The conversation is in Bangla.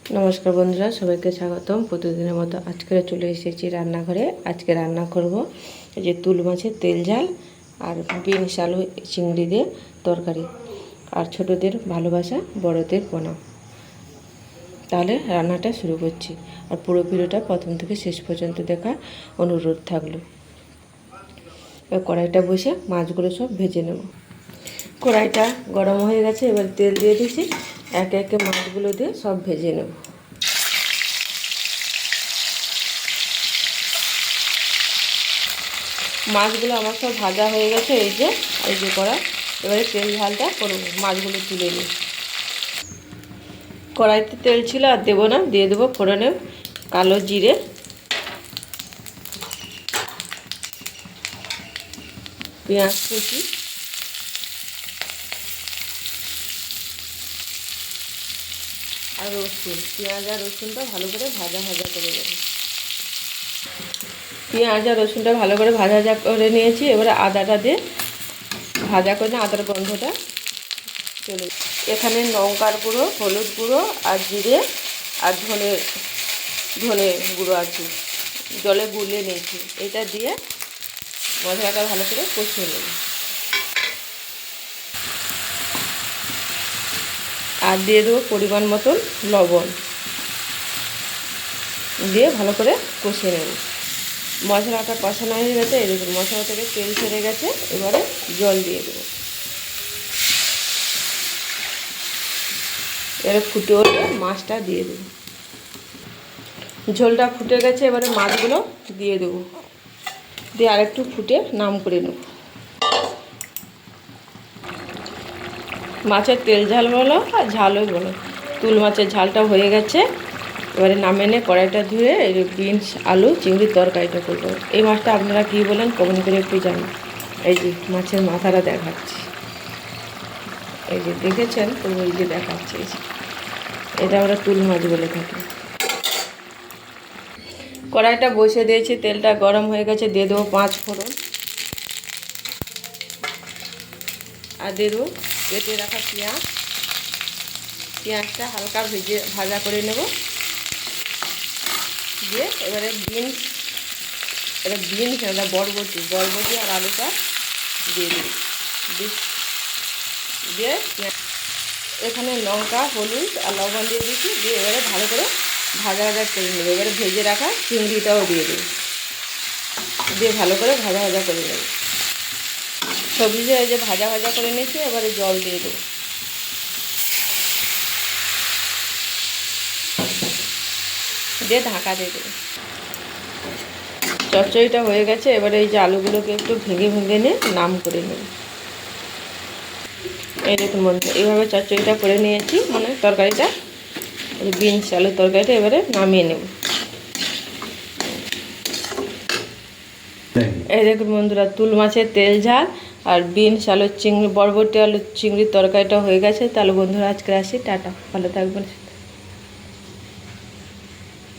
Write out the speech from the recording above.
নমস্কার বন্ধুরা, সবাইকে স্বাগতম। প্রতিদিনের মতো আজকে চলে এসেছি রান্নাঘরে। আজকে রান্না করব এই যে তুল মাছের তেল ঝাল আর বিনস আলু চিংড়ি দিয়ে তরকারি, আর ছোটদের ভালোবাসা বড়দের প্রণাম। তাহলে রান্নাটা শুরু করছি, আর পুরো ভিডিওটা প্রথম থেকে শেষ পর্যন্ত দেখার অনুরোধ থাকলো। এবার কড়াইটা বসে মাছগুলো সব ভেজে নেব। কড়াইটা গরম হয়ে গেছে, এবার তেল দিয়ে দিয়েছি। একে একে মাছগুলো দিয়ে সব ভেজে নেব। মাছগুলো আমার সব ভাজা হয়ে গেছে, এই যে কড়াই। এবারে তেল ঝালটা করবো, মাছগুলো তুলে নিই। কড়াইতে তেল ছিল, আর দেবো না, দিয়ে দেবো ফোড়নে কালো জিরে, পেঁয়াজ কুচি, আর রসুন। পেঁয়াজ আর রসুনটা ভালো করে ভাজা করে নেব। পেঁয়াজ আর রসুনটা ভালো করে ভাজা করে নিয়েছি। এবারে আদাটা দিয়ে ভাজা করে আদার গন্ধটা চলে। এখানে লঙ্কার গুঁড়ো, হলুদ গুঁড়ো আর জিরে আর ধনে গুঁড়ো আছে, জলে গুলিয়ে নিয়েছি। এটা দিয়ে মশলাটা ভালো করে কষিয়ে নেব। আর দিয়ে দেবো পরিমাণ মতন লবণ, দিয়ে ভালো করে কষিয়ে নেব। মশলাটা কষানো হয়ে গেছে, এই দেখুন মশলা থেকে তেল ছেড়ে গেছে। এবারে জল দিয়ে দেবো। এবারে ফুটে উঠলে মাছটা দিয়ে দেবো। ঝোলটা ফুটে গেছে, এবারে মাছগুলো দিয়ে দেবো, দিয়ে আরেকটু ফুটে নাম করে নেব। মাছের তেল ঝাল বলো আর ঝালই বলো, তুল মাছের ঝালটা হয়ে গেছে। এবারে নামে নিয়ে কড়াইটা ধুয়ে এই বিনস আলু চিংড়ির তরকারিটা করবো। এই মাছটা আপনারা কী বলেন কমেন্ট করে একটু জানান। এই যে মাছের মাথাটা দেখাচ্ছি, এই যে দেখেছেন তো, এই যে দেখাচ্ছি। এটা আমরা তুল মাছ বলে থাকি। কড়াইটা বসে দিয়েছি, তেলটা গরম হয়ে গেছে। দিয়ে দেবো 5 ফোড়ন, আর দিয়ে দেবো কেটে রাখা পেঁয়াজটা হালকা ভাজা করে নেব। দিয়ে এবারে বিনস এটা বরবটি আর আলুটা দিয়ে দিই। দিয়ে এখানে লঙ্কা, হলুদ আর লবণ দিয়ে দিচ্ছি। দিয়ে এবারে ভালো করে ভাজা করে নেব। এবারে ভেজে রাখা চিংড়িটাও দিয়ে দেবো, দিয়ে ভালো করে ভাজা করে নেব। সবজিটা এই যে ভাজা করে নিয়েছি। এবারে জল দিয়ে দেবো, দিয়ে ঢাকা দিয়ে দেবো। চচ্চড়িটা হয়ে গেছে। এবারে এই যে আলুগুলোকে একটু ভেঙে নিয়ে নাম করে নেব। এই দেখুন বন্ধু, এইভাবে চচ্চড়িটা করে নিয়েছি, মানে তরকারিটা, বিনস আলুর তরকারিটা এবারে নামিয়ে নেব। এই দেখুন বন্ধুরা, তুল মাছের তেল ঝাল আর বিনস আলু বরবটি আলু চিংড়ির তরকারিটা হয়ে গেছে। তাহলে বন্ধুরা আজকে আসি, টাটা, ভালো থাকবেন।